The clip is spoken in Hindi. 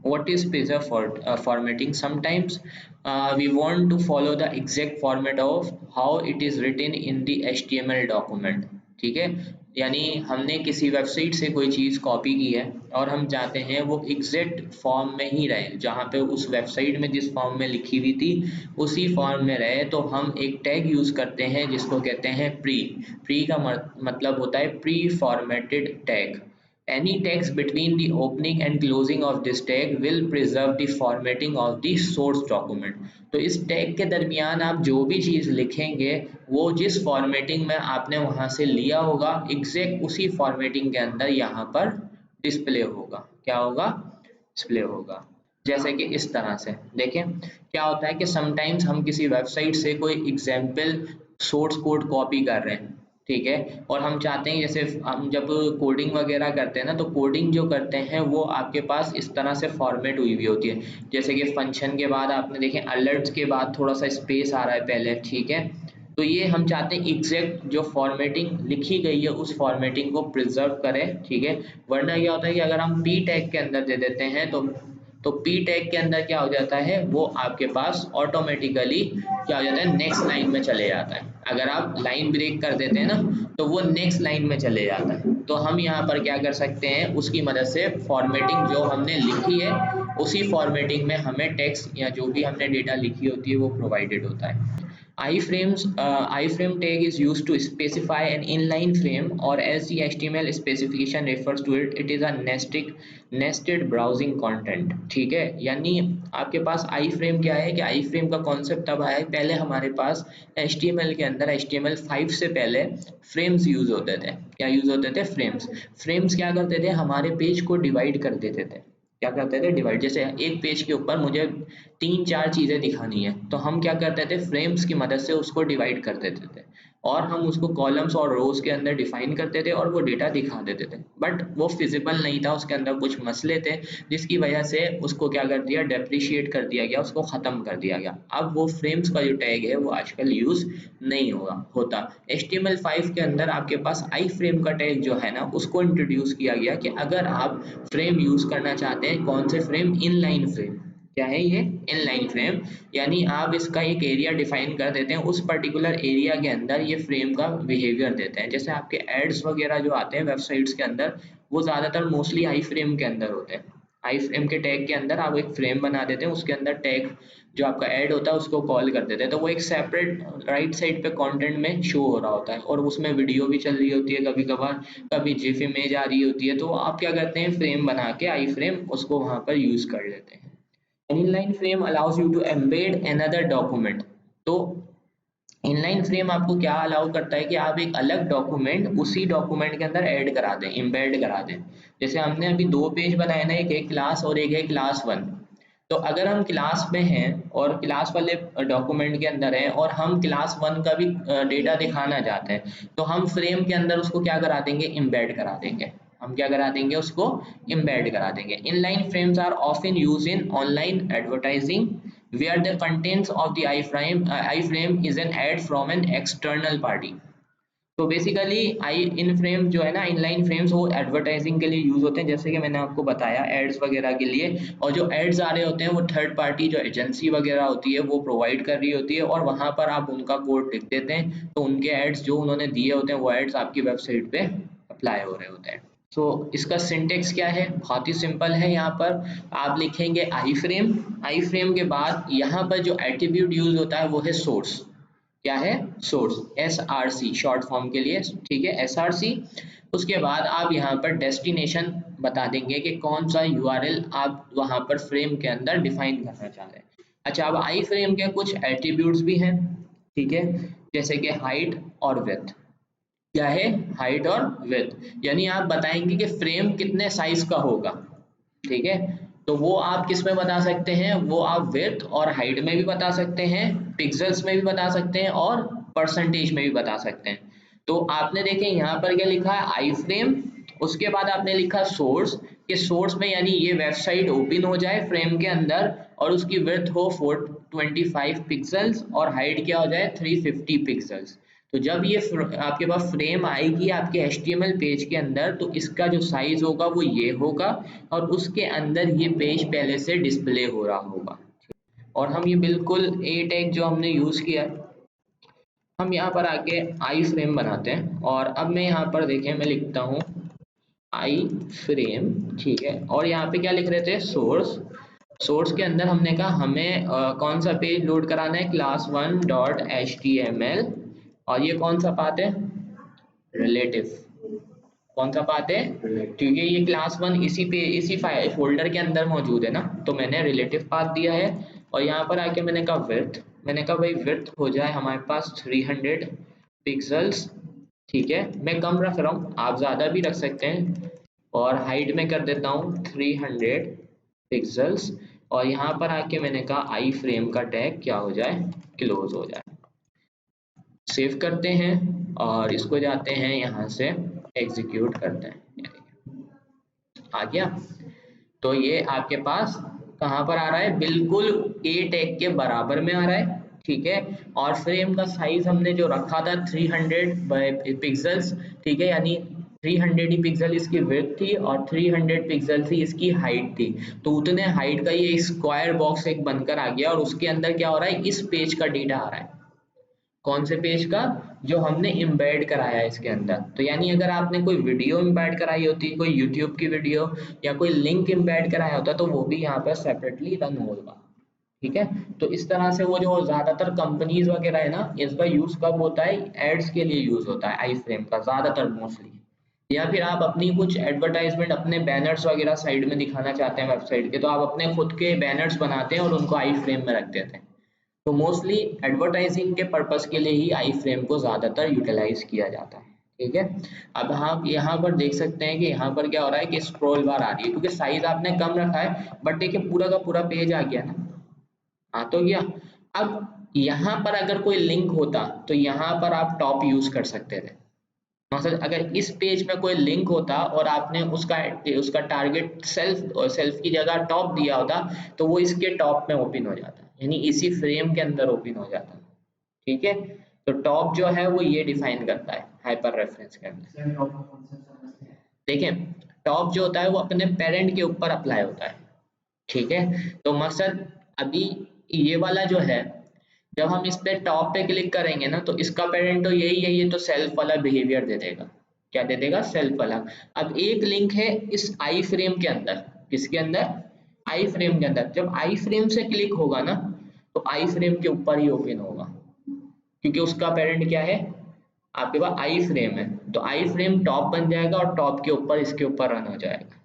what is preserve formatting? Sometimes we want to follow the exact format of how it is written in the HTML document, ठीक है। यानी हमने किसी वेबसाइट से कोई चीज़ कॉपी की है और हम चाहते हैं वो एग्जैक्ट फॉर्म में ही रहे, जहाँ पे उस वेबसाइट में जिस फॉर्म में लिखी हुई थी उसी फॉर्म में रहे, तो हम एक टैग यूज़ करते हैं जिसको कहते हैं प्री। प्री का मतलब होता है pre formatted tag. Any text between the opening and closing of this tag will preserve the formatting of the source document। तो इस टैग के दरमियान आप जो भी चीज़ लिखेंगे वो जिस फॉर्मेटिंग में आपने वहाँ से लिया होगा एग्जैक्ट उसी फॉर्मेटिंग के अंदर यहाँ पर डिस्प्ले होगा। क्या होगा? डिस्प्ले होगा। जैसे कि इस तरह से देखें क्या होता है कि समटाइम्स हम किसी वेबसाइट से कोई एग्जाम्पल सोर्स कोड कॉपी कर रहे हैं, ठीक है, और हम चाहते हैं जैसे हम जब कोडिंग वगैरह करते हैं ना, तो कोडिंग जो करते हैं वो आपके पास इस तरह से फॉर्मेट हुई हुई होती है, जैसे कि फंक्शन के बाद आपने देखें अलर्ट्स के बाद थोड़ा सा स्पेस आ रहा है पहले, ठीक है। तो ये हम चाहते हैं एग्जैक्ट जो फॉर्मेटिंग लिखी गई है उस फॉर्मेटिंग को प्रिजर्व करें, ठीक है। वरना क्या होता है कि अगर हम पी टैग के अंदर दे देते हैं तो पी टैग के अंदर क्या हो जाता है वो आपके पास ऑटोमेटिकली क्या हो जाता है नेक्स्ट लाइन में चले जाता है। अगर आप लाइन ब्रेक कर देते हैं ना तो वो नेक्स्ट लाइन में चले जाता है। तो हम यहाँ पर क्या कर सकते हैं उसकी मदद से फॉर्मेटिंग जो हमने लिखी है उसी फॉर्मेटिंग में हमें टेक्स्ट या जो भी हमने डेटा लिखी होती है वो प्रोवाइडेड होता है। iframe tag is used to specify an inline frame, or as the HTML specification refers to it, it is a nested browsing content, ठीक है। यानी आपके पास iframe क्या है कि iframe का कॉन्सेप्ट तब आया है, पहले हमारे पास HTML के अंदर HTML5 से पहले फ्रेम्स यूज होते थे। क्या यूज होते थे? फ्रेम्स। फ्रेम्स क्या करते थे? हमारे पेज को डिवाइड कर देते थे। क्या करते थे? डिवाइड। जैसे एक पेज के ऊपर मुझे 3-4 चीजें दिखानी है तो हम क्या करते थे? फ्रेम्स की मदद से उसको डिवाइड कर देते थे और हम उसको कॉलम्स और रोज के अंदर डिफाइन करते थे और वो डेटा दिखा देते थे। बट वो फिजिबल नहीं था, उसके अंदर कुछ मसले थे जिसकी वजह से उसको क्या कर दिया? डेप्रिशिएट कर दिया गया, उसको खत्म कर दिया गया। अब वो फ्रेम्स का जो टैग है वो आजकल यूज नहीं होता। HTML5 के अंदर आपके पास आई फ्रेम का टैग जो है ना उसको इंट्रोड्यूस किया गया कि अगर आप फ्रेम यूज करना चाहते हैं, कौन से फ्रेम? Inline frame. क्या है ये? Inline frame. यानी आप इसका एक एरिया डिफाइन कर देते हैं, उस पर्टिकुलर एरिया के अंदर ये फ्रेम का बिहेवियर देते हैं। जैसे आपके एड्स वगैरह जो आते हैं वेबसाइट्स के अंदर वो ज्यादातर मोस्टली आई फ्रेम के अंदर होते हैं। आई फ्रेम के टैग के अंदर आप एक फ्रेम बना देते हैं, उसके अंदर टैग जो आपका ऐड होता है उसको कॉल कर देते हैं, तो वो एक सेपरेट राइट साइड पे कंटेंट में शो हो रहा होता है और उसमें वीडियो भी चल रही होती है, कभी कभार कभी जिफ इमेज आ रही होती है। तो आप क्या करते हैं? फ्रेम बना के आई फ्रेम उसको वहां पर यूज कर लेते हैं। Inline frame allows you to embed another document. तो इनलाइन फ्रेम आपको क्या अलाउ करता है कि आप एक अलग डॉक्यूमेंट उसी डॉक्यूमेंट के अंदर ऐड करा दें, एम्बेड करा दें। जैसे हमने अभी 2 पेज बनाए ना, एक है क्लास और एक है क्लास 1। तो अगर हम क्लास में हैं और क्लास वाले डॉक्यूमेंट के अंदर हैं और हम क्लास 1 का भी डेटा दिखाना चाहते हैं तो हम फ्रेम के अंदर उसको क्या करा देंगे? एम्बेड करा देंगे। हम क्या करा देंगे? उसको एम्बेड करा देंगे। Inline frames are often used in online advertising where the contents of the iframe is an ad from an external party। तो बेसिकली आई इन फ्रेम जो है ना, इनलाइन फ्रेम्स वो एडवर्टाइजिंग के लिए यूज होते हैं, जैसे कि मैंने आपको बताया एड्स वगैरह के लिए। और जो एड्स आ रहे होते हैं वो थर्ड पार्टी जो एजेंसी वगैरह होती है वो प्रोवाइड कर रही होती है और वहां पर आप उनका कोड लिख देते हैं तो उनके एड्स जो उन्होंने दिए होते हैं वो एड्स आपकी वेबसाइट पे अप्लाई हो रहे होते हैं। तो इसका सिंटेक्स क्या है? बहुत ही सिंपल है। यहाँ पर आप लिखेंगे आई फ्रेम, आई फ्रेम के बाद यहाँ पर जो एट्रीब्यूट यूज होता है वो है सोर्स। क्या है? सोर्स, SRC शॉर्ट फॉर्म के लिए, ठीक है, SRC। उसके बाद आप यहाँ पर डेस्टिनेशन बता देंगे कि कौन सा URL आप वहां पर फ्रेम के अंदर डिफाइन करना चाह रहे हैं। अच्छा, अब आई फ्रेम के कुछ एट्रीब्यूट्स भी हैं, ठीक है, जैसे कि हाइट और विड्थ। क्या है? हाइट और विड्थ। यानी आप बताएंगे कि फ्रेम कितने साइज का होगा, ठीक है। तो वो आप किस में बता सकते हैं? वो आप विड्थ और हाइट में भी बता सकते हैं, पिक्सेल्स में भी बता सकते हैं और परसेंटेज में भी बता सकते हैं। तो आपने देखें यहाँ पर क्या लिखा है? आई फ्रेम, उसके बाद आपने लिखा सोर्स, कि सोर्स में यानी ये वेबसाइट ओपन हो जाए फ्रेम के अंदर और उसकी विड्थ हो 425 पिक्सल्स और हाइट क्या हो जाए? 350 पिक्सल्स। तो जब ये आपके पास फ्रेम आएगी आपके HTML पेज के अंदर, तो इसका जो साइज होगा वो ये होगा और उसके अंदर ये पेज पहले से डिस्प्ले हो रहा होगा। और हम ये बिल्कुल ए टैग जो हमने यूज किया है, हम यहाँ पर आके आई फ्रेम बनाते हैं। और अब मैं यहाँ पर देखें, मैं लिखता हूँ आई फ्रेम, ठीक है। और यहाँ पे क्या लिख रहे थे, सोर्स। सोर्स के अंदर हमने कहा हमें कौन सा पेज लोड कराना है, class1.html। और ये कौन सा पाथ है, रिलेटिव। कौन सा पाथ है, क्योंकि ये class1 इसी फाइल फोल्डर के अंदर मौजूद है ना, तो मैंने रिलेटिव पाथ दिया है। और यहाँ पर आके मैंने कहा विड्थ, मैंने कहा भाई विड्थ हो जाए हमारे पास 300 पिक्सल्स, ठीक है। मैं कम रख रहा हूँ, आप ज़्यादा भी रख सकते हैं। और हाइट में कर देता हूँ 300 पिक्सल्स। और यहाँ पर आके मैंने कहा आई फ्रेम का टैग क्या हो जाए, क्लोज हो जाए। सेव करते हैं और इसको जाते हैं यहाँ से एग्जीक्यूट करते हैं, आ गया। तो ये आपके पास कहाँ पर आ रहा है, बिल्कुल ए टैग के बराबर में आ रहा है, ठीक है। और फ्रेम का साइज हमने जो रखा था 300 पिक्सल्स, ठीक है, यानी 300 ही पिक्सल इसकी विड्थ थी और 300 पिक्सल थी इसकी हाइट थी। तो उतने हाइट का ये स्क्वायर बॉक्स एक बनकर आ गया और उसके अंदर क्या हो रहा है, इस पेज का डेटा आ रहा है। कौन से पेज का, जो हमने एम्बेड कराया है इसके अंदर। तो यानी अगर आपने कोई वीडियो एम्बेड कराई होती, कोई यूट्यूब की वीडियो या कोई लिंक एम्बेड कराया होता, तो वो भी यहाँ पर सेपरेटली रन होगा, ठीक है। तो इस तरह से वो जो ज्यादातर कंपनीज वगैरह है ना, इसका यूज कब होता है, एड्स के लिए यूज होता है आई फ्रेम का ज्यादातर, मोस्टली। या फिर आप अपनी कुछ एडवर्टाइजमेंट, अपने बैनर्स वगैरह साइड में दिखाना चाहते हैं वेबसाइट के, तो आप अपने खुद के बैनर्स बनाते हैं और उनको आई फ्रेम में रख देते हैं। तो मोस्टली एडवर्टाइजिंग के पर्पस के लिए ही आई फ्रेम को ज्यादातर यूटिलाइज किया जाता है, ठीक है। अब आप यहाँ पर देख सकते हैं कि यहाँ पर क्या हो रहा है कि स्क्रॉल बार आ रही है, क्योंकि साइज आपने कम रखा है। बट देखिए पूरा का पूरा पेज आ गया ना, आ तो गया। अब यहाँ पर अगर कोई लिंक होता तो यहाँ पर आप टॉप यूज कर सकते थे। मतलब अगर इस पेज में कोई लिंक होता और आपने उसका उसका टारगेट सेल्फ की जगह टॉप दिया होता, तो वो इसके टॉप में ओपन हो जाता, यानी इसी फ्रेम के अंदर ओपन हो जाता, ठीक है। तो टॉप जो है वो ये डिफाइन करता है हाइपर रेफरेंस के अंदर। देखें, टॉप जो होता है वो अपने पेरेंट के ऊपर अप्लाई होता है, ठीक है। तो मकसद अभी ये वाला जो है, जब हम इस पे टॉप पे क्लिक करेंगे ना, तो इसका पेरेंट तो यही है, ये तो सेल्फ वाला बिहेवियर दे देगा। क्या दे देगा, सेल्फ वाला। अब एक लिंक है इस आई फ्रेम के अंदर, किसके अंदर, आई फ्रेम के अंदर। जब आई फ्रेम से क्लिक होगा ना, तो आई फ्रेम के ऊपर ही ओपन होगा, क्योंकि उसका पेरेंट क्या है, आपके पास आई फ्रेम है। तो आई फ्रेम टॉप बन जाएगा और टॉप के ऊपर इसके ऊपर रन हो जाएगा।